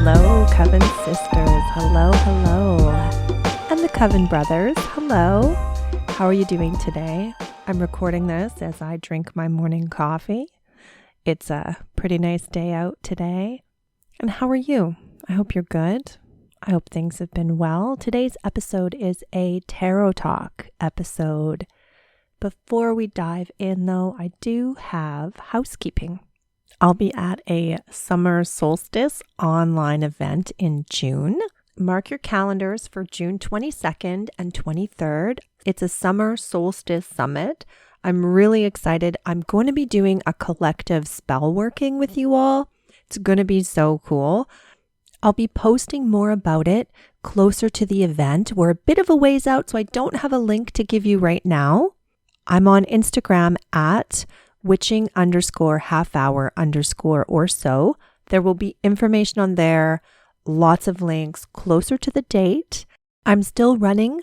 Hello, Coven sisters. Hello, hello. And the Coven brothers. Hello. How are you doing today? I'm recording this as I drink my morning coffee. It's a pretty nice day out today. And how are you? I hope you're good. I hope things have been well. Today's episode is a tarot talk episode. Before we dive in, though, I do have housekeeping. I'll be at a summer solstice online event in June. Mark your calendars for June 22nd and 23rd. It's a summer solstice summit. I'm really excited. I'm going to be doing a collective spell working with you all. It's going to be so cool. I'll be posting more about it closer to the event. We're a bit of a ways out, so I don't have a link to give you right now. I'm on Instagram at witching_half-hour_ or so. There will be information on there, lots of links closer to the date. I'm still running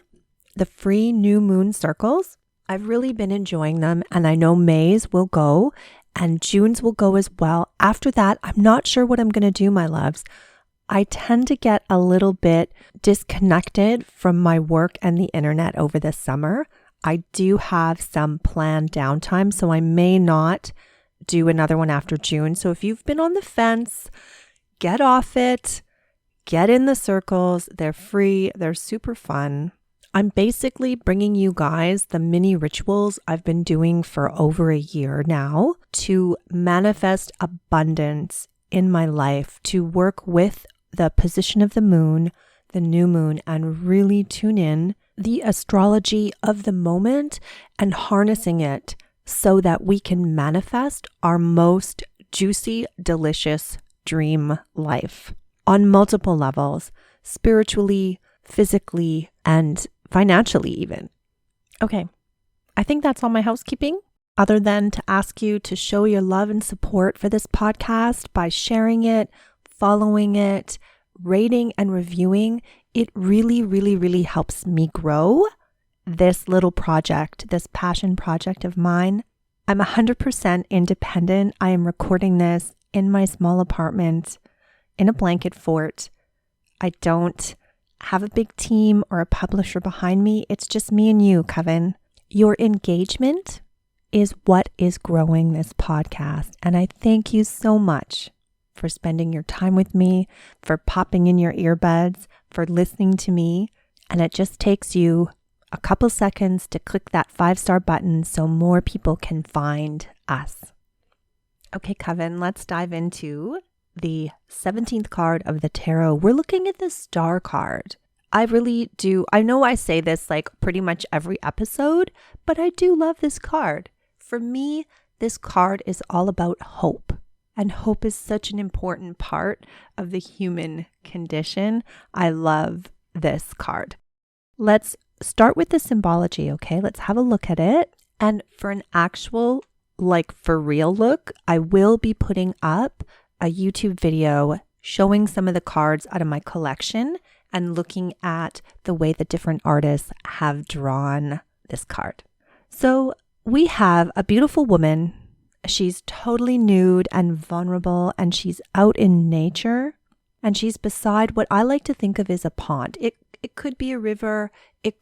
the free new moon circles. I've really been enjoying them, and I know May's will go and June's will go as well. After that, I'm not sure what I'm going to do, my loves. I tend to get a little bit disconnected from my work and the internet over the summer. I do have some planned downtime, so I may not do another one after June. So if you've been on the fence, get off it, get in the circles. They're free. They're super fun. I'm basically bringing you guys the mini rituals I've been doing for over a year now to manifest abundance in my life, to work with the position of the moon, the new moon, and really tune in the astrology of the moment and harnessing it so that we can manifest our most juicy, delicious dream life on multiple levels, spiritually, physically, and financially even. Okay, I think that's all my housekeeping, other than to ask you to show your love and support for this podcast by sharing it, following it, rating and reviewing. It really, really, really helps me grow this little project, this passion project of mine. I'm 100% independent. I am recording this in my small apartment in a blanket fort. I don't have a big team or a publisher behind me. It's just me and you, Coven. Your engagement is what is growing this podcast. And I thank you so much for spending your time with me, for popping in your earbuds, for listening to me. And it just takes you a couple seconds to click that 5-star button so more people can find us. Okay, Coven, let's dive into the 17th card of the tarot. We're looking at the Star card. I really do. I know I say this like pretty much every episode, but I do love this card. For me, this card is all about hope. And hope is such an important part of the human condition. I love this card. Let's start with the symbology, okay? Let's have a look at it. And for an actual, like for real look, I will be putting up a YouTube video showing some of the cards out of my collection and looking at the way the different artists have drawn this card. So we have a beautiful woman. She's totally nude and vulnerable, and she's out in nature, and she's beside what I like to think of as a pond. It could be a river. It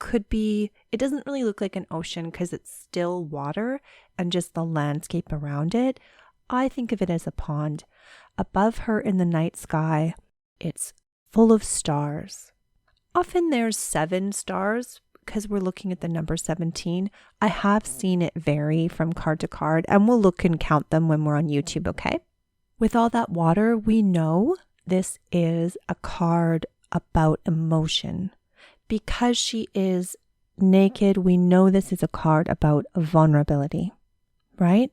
doesn't really look like an ocean because it's still water and just the landscape around it. I think of it as a pond. Above her in the night sky, it's full of stars. Often there's 7 stars because we're looking at the number 17. I have seen it vary from card to card, and we'll look and count them when we're on YouTube, okay? With all that water, we know this is a card about emotion. Because she is naked, we know this is a card about vulnerability, right?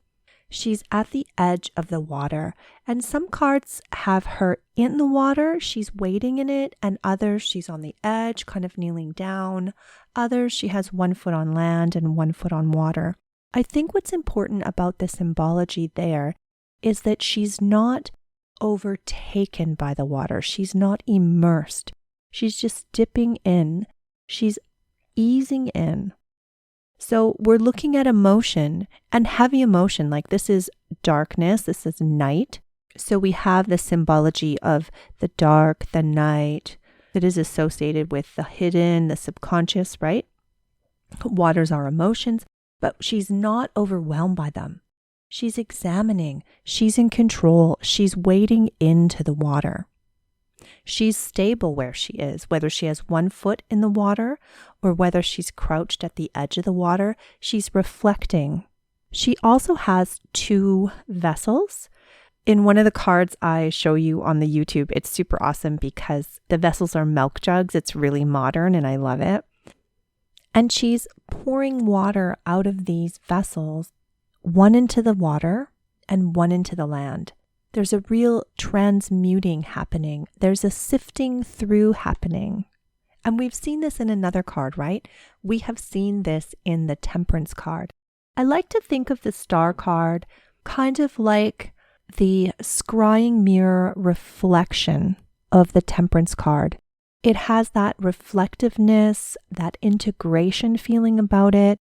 She's at the edge of the water, and some cards have her in the water, she's wading in it, and others she's on the edge, kind of kneeling down. Others she has 1 foot on land and 1 foot on water. I think what's important about the symbology there is that she's not overtaken by the water. She's not immersed. She's just dipping in. She's easing in. So we're looking at emotion and heavy emotion, like this is darkness, this is night. So we have the symbology of the dark, the night. It is associated with the hidden, the subconscious, right? Water's our emotions, but she's not overwhelmed by them. She's examining, she's in control, she's wading into the water. She's stable where she is, whether she has 1 foot in the water or whether she's crouched at the edge of the water, she's reflecting. She also has 2 vessels. In one of the cards I show you on the YouTube, it's super awesome because the vessels are milk jugs. It's really modern and I love it. And she's pouring water out of these vessels, 1 into the water and 1 into the land. There's a real transmuting happening. There's a sifting through happening. And we've seen this in another card, right? We have seen this in the Temperance card. I like to think of the Star card kind of like the scrying mirror reflection of the Temperance card. It has that reflectiveness, that integration feeling about it,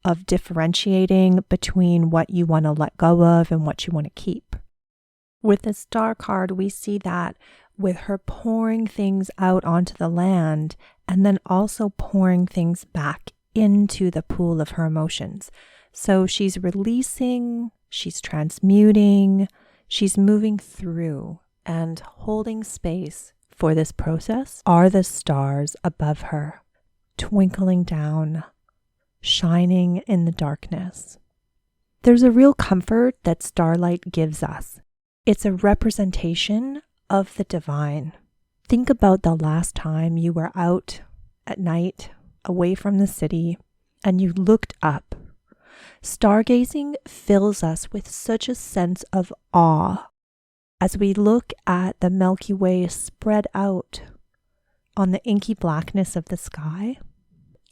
of differentiating between what you want to let go of and what you want to keep. With the Star card, we see that with her pouring things out onto the land and then also pouring things back into the pool of her emotions. So she's releasing, she's transmuting, she's moving through and holding space for this process are the stars above her, twinkling down, shining in the darkness. There's a real comfort that starlight gives us. It's a representation of the divine. Think about the last time you were out at night, away from the city, and you looked up. Stargazing fills us with such a sense of awe as we look at the Milky Way spread out on the inky blackness of the sky.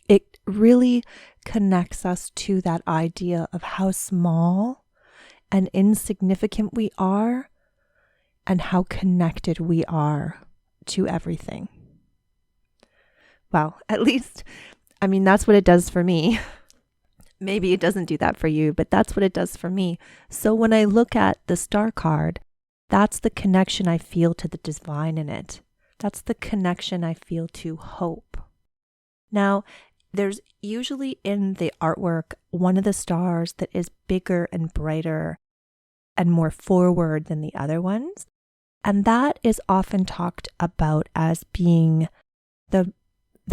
It really connects us to that idea of how small and insignificant we are and how connected we are to everything. Well, at least, that's what it does for me. Maybe it doesn't do that for you, but that's what it does for me. So when I look at the Star card, that's the connection I feel to the divine in it. That's the connection I feel to hope. Now, there's usually in the artwork one of the stars that is bigger and brighter and more forward than the other ones. And that is often talked about as being the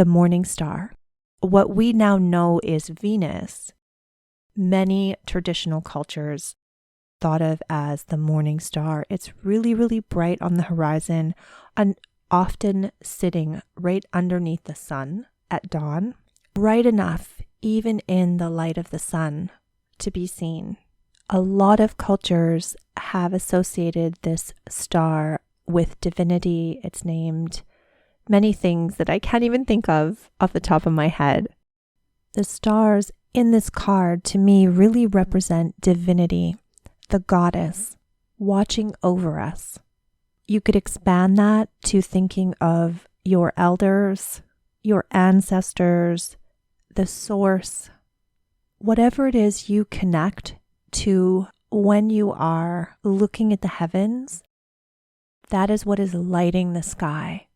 morning star. What we now know is Venus. Many traditional cultures thought of as the morning star. It's really, really bright on the horizon and often sitting right underneath the sun at dawn. Bright enough, even in the light of the sun, to be seen. A lot of cultures have associated this star with divinity. It's named many things that I can't even think of off the top of my head. The stars in this card, to me, really represent divinity, the goddess, watching over us. You could expand that to thinking of your elders, your ancestors, the source, whatever it is you connect to when you are looking at the heavens, that is what is lighting the sky.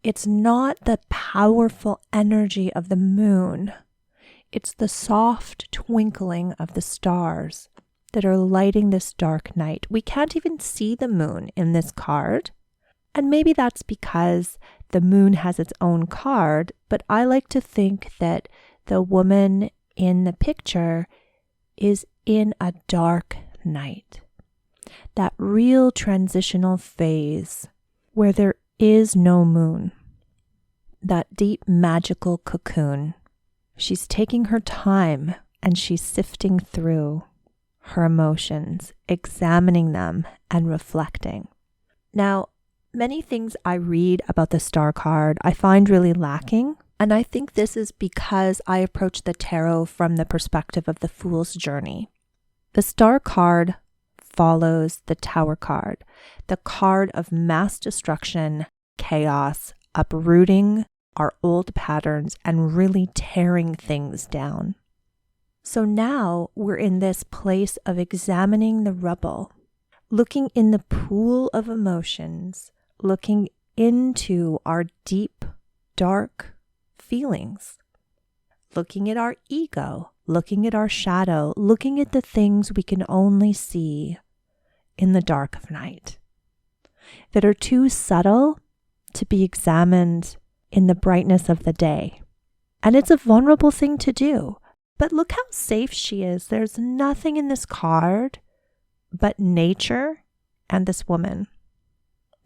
It's not the powerful energy of the moon. It's the soft twinkling of the stars that are lighting this dark night. We can't even see the moon in this card. And maybe that's because the moon has its own card, but I like to think that the woman in the picture is in a dark night. That real transitional phase where there is no moon. That deep magical cocoon. She's taking her time and she's sifting through. her emotions, examining them, and reflecting. Now, many things I read about the star card I find really lacking, and I think this is because I approach the tarot from the perspective of the Fool's journey. The star card follows the Tower card, the card of mass destruction, chaos, uprooting our old patterns, and really tearing things down. So now we're in this place of examining the rubble, looking in the pool of emotions, looking into our deep, dark feelings, looking at our ego, looking at our shadow, looking at the things we can only see in the dark of night, that are too subtle to be examined in the brightness of the day. And it's a vulnerable thing to do. But look how safe she is. There's nothing in this card but nature and this woman.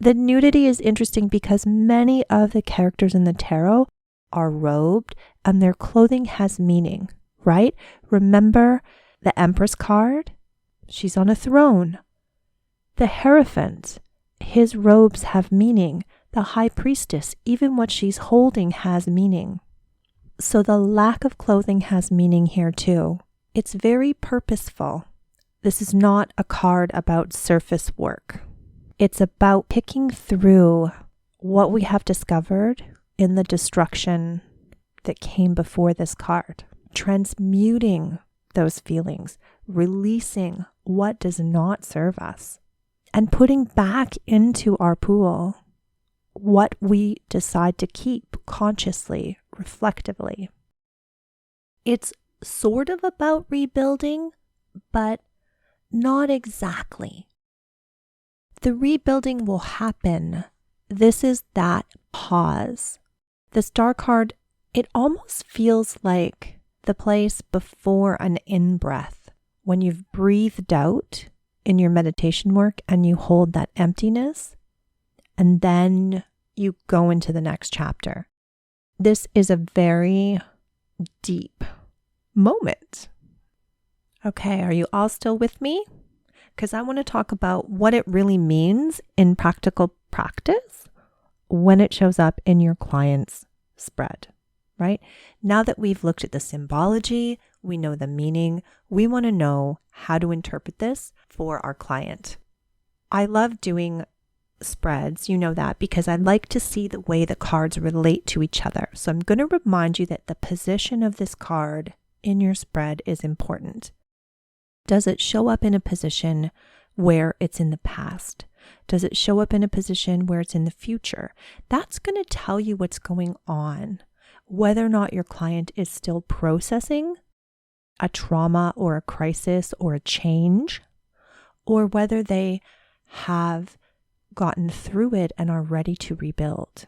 The nudity is interesting because many of the characters in the tarot are robed and their clothing has meaning, right? Remember the Empress card? She's on a throne. The Hierophant, his robes have meaning. The High Priestess, even what she's holding has meaning. So the lack of clothing has meaning here too. It's very purposeful. This is not a card about surface work. It's about picking through what we have discovered in the destruction that came before this card, transmuting those feelings, releasing what does not serve us, and putting back into our pool what we decide to keep consciously, reflectively. It's sort of about rebuilding, but not exactly. The rebuilding will happen. This is that pause. The star card, it almost feels like the place before an in-breath, when you've breathed out in your meditation work and you hold that emptiness, and then you go into the next chapter. This is a very deep moment. Okay, are you all still with me? Because I want to talk about what it really means in practical practice when it shows up in your client's spread, right? Now that we've looked at the symbology, we know the meaning, we want to know how to interpret this for our client. I love doing spreads, you know that, because I like to see the way the cards relate to each other. So I'm going to remind you that the position of this card in your spread is important. Does it show up in a position where it's in the past? Does it show up in a position where it's in the future? That's going to tell you what's going on, whether or not your client is still processing a trauma or a crisis or a change, or whether they have gotten through it and are ready to rebuild.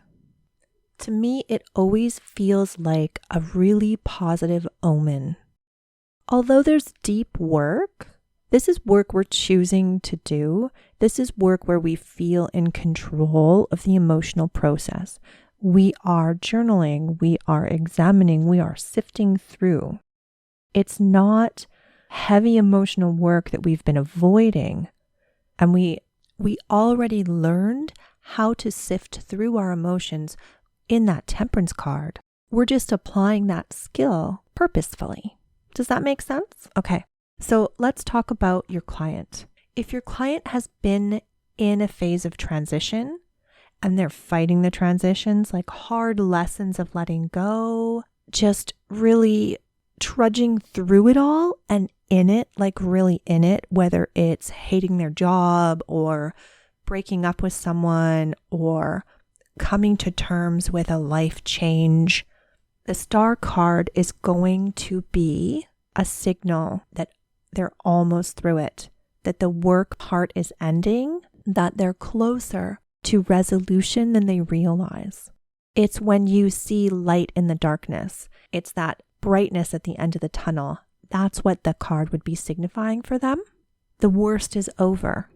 To me, it always feels like a really positive omen. Although there's deep work, this is work we're choosing to do. This is work where we feel in control of the emotional process. We are journaling, we are examining, we are sifting through. It's not heavy emotional work that we've been avoiding, and we already learned how to sift through our emotions in that Temperance card. We're just applying that skill purposefully. Does that make sense? Okay, so let's talk about your client. If your client has been in a phase of transition and they're fighting the transitions, like hard lessons of letting go, just really trudging through it all and in it, like really in it, whether it's hating their job or breaking up with someone or coming to terms with a life change, the star card is going to be a signal that they're almost through it, that the work part is ending, that they're closer to resolution than they realize. It's when you see light in the darkness. It's that brightness at the end of the tunnel. That's what the card would be signifying for them. The worst is over.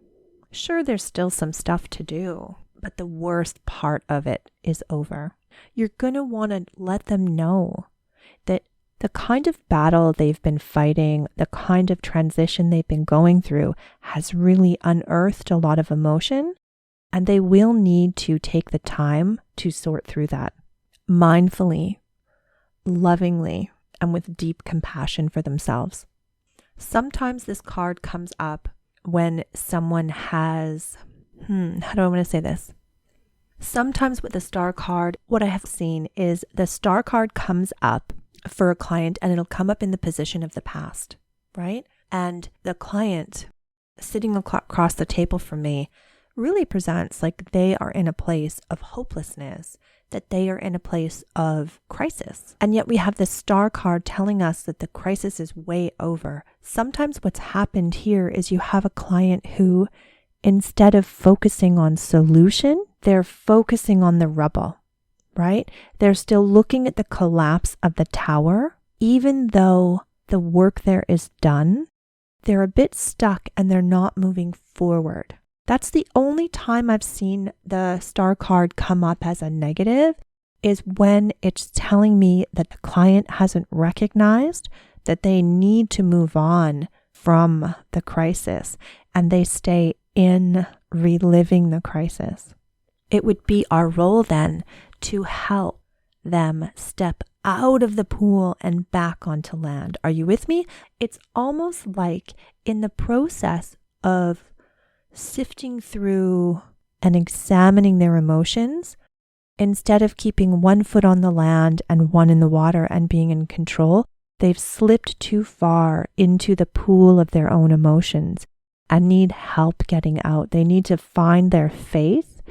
Sure, there's still some stuff to do, but the worst part of it is over. You're going to want to let them know that The kind of battle they've been fighting, the kind of transition they've been going through has really unearthed a lot of emotion, and they will need to take the time to sort through that mindfully, lovingly, and with deep compassion for themselves. Sometimes this card comes up when someone has, how do I want to say this? Sometimes with the star card, what I have seen is the star card comes up for a client and it'll come up in the position of the past, right? And the client sitting across the table from me really presents like they are in a place of hopelessness, that they are in a place of crisis. And yet we have this star card telling us that the crisis is way over. Sometimes what's happened here is you have a client who, instead of focusing on solution, they're focusing on the rubble, right? They're still looking at the collapse of the tower. Even though the work there is done, they're a bit stuck and they're not moving forward. That's the only time I've seen the star card come up as a negative, is when it's telling me that the client hasn't recognized that they need to move on from the crisis and they stay in reliving the crisis. It would be our role then to help them step out of the pool and back onto land. Are you with me? It's almost like in the process of sifting through and examining their emotions, instead of keeping one foot on the land and one in the water and being in control, they've slipped too far into the pool of their own emotions and need help getting out. They need to find their faith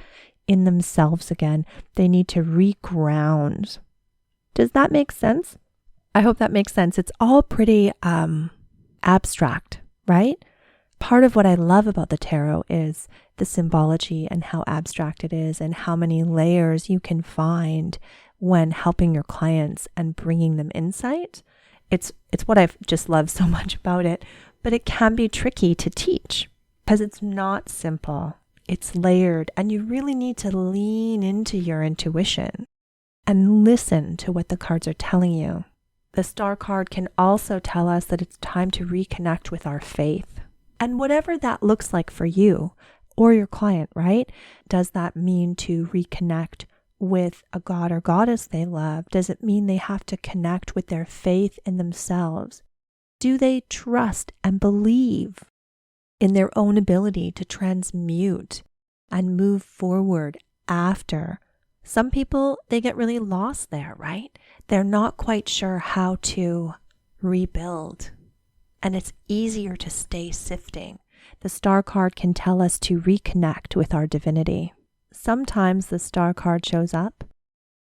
in themselves again. They need to reground. Does that make sense? I hope that makes sense. It's all pretty abstract, right? Part of what I love about the tarot is the symbology and how abstract it is and how many layers you can find when helping your clients and bringing them insight. It's what I've just loved so much about it, but it can be tricky to teach because it's not simple. It's layered, and you really need to lean into your intuition and listen to what the cards are telling you. The star card can also tell us that it's time to reconnect with our faith. And whatever that looks like for you or your client, right? Does that mean to reconnect with a god or goddess they love? Does it mean they have to connect with their faith in themselves? Do they trust and believe in their own ability to transmute and move forward after? Some people, they get really lost there, right? They're not quite sure how to rebuild. And it's easier to stay sifting. The star card can tell us to reconnect with our divinity. Sometimes the star card shows up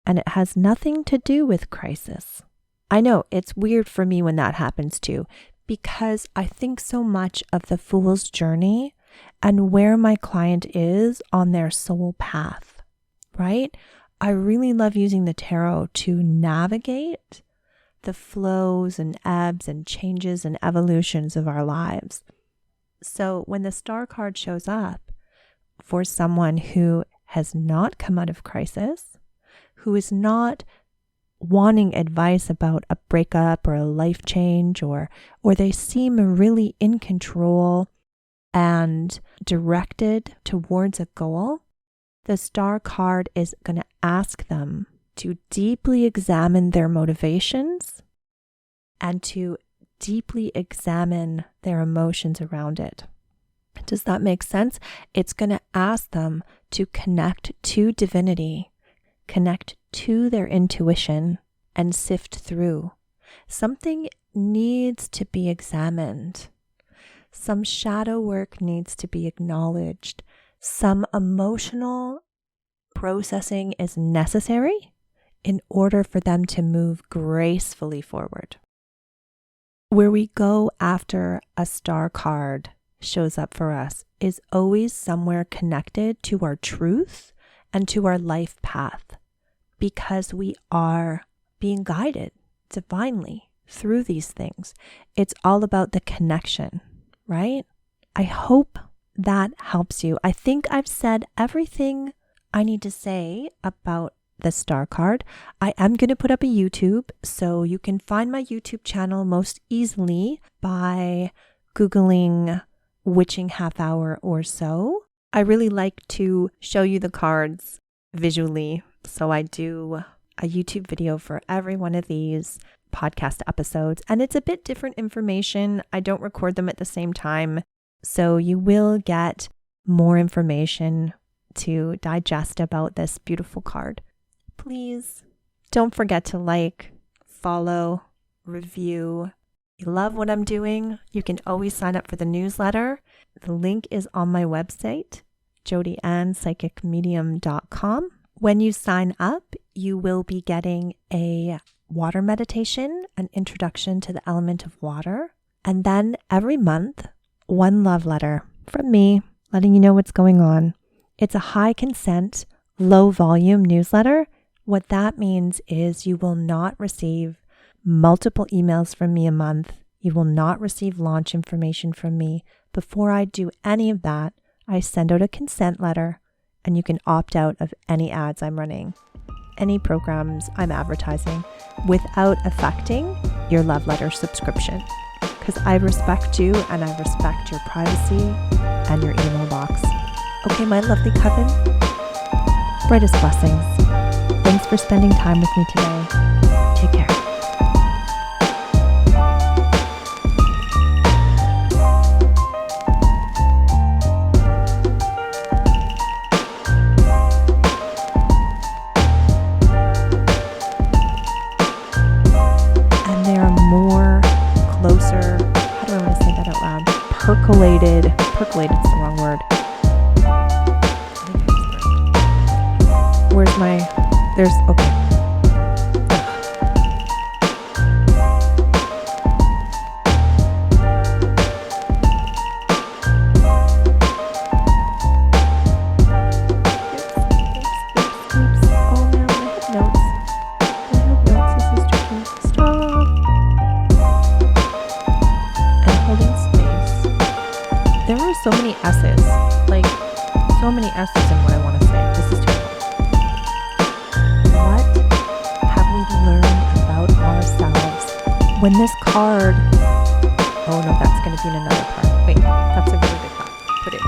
and it has nothing to do with crisis. I know it's weird for me when that happens too, because I think so much of the fool's journey and where my client is on their soul path, right? I really love using the tarot to navigate the flows and ebbs and changes and evolutions of our lives. So when the star card shows up for someone who has not come out of crisis, who is not wanting advice about a breakup or a life change, or they seem really in control and directed towards a goal, the star card is going to ask them to deeply examine their motivations and to deeply examine their emotions around it. Does that make sense? It's going to ask them to connect to divinity, connect to their intuition, and sift through. Something needs to be examined. Some shadow work needs to be acknowledged. Some emotional processing is necessary in order for them to move gracefully forward. Where we go after a star card shows up for us is always somewhere connected to our truth and to our life path, because we are being guided divinely through these things. It's all about the connection, right? I hope that helps you. I think I've said everything I need to say about the star card. I am going to put up a YouTube, so you can find my YouTube channel most easily by Googling Witching Half Hour or so. I really like to show you the cards visually, so I do a YouTube video for every one of these podcast episodes, and it's a bit different information. I don't record them at the same time, so you will get more information to digest about this beautiful card. Please don't forget to like, follow, review. You love what I'm doing? You can always sign up for the newsletter. The link is on my website, jodieannpsychicmedium.com. When you sign up, you will be getting a water meditation, an introduction to the element of water, and then every month, one love letter from me, letting you know what's going on. It's a high consent, low volume newsletter. What that means is you will not receive multiple emails from me a month. You will not receive launch information from me. Before I do any of that, I send out a consent letter, and you can opt out of any ads I'm running, any programs I'm advertising, without affecting your love letter subscription. Because I respect you and I respect your privacy and your email box. Okay, my lovely coven, brightest blessings. Thanks for spending time with me today. Take care. And there are more closer, how do I want to say that out loud? Percolated is the wrong word. Where's my, there's, okay. Oops. Oh no, I have notes. This is tricky. Stop. And holding space. There are so many S's, like so many S's in what I want to say. This is too much. What have we learned about ourselves? When this card, oh no, that's going to be in another part. Wait, that's a really good part. Put it.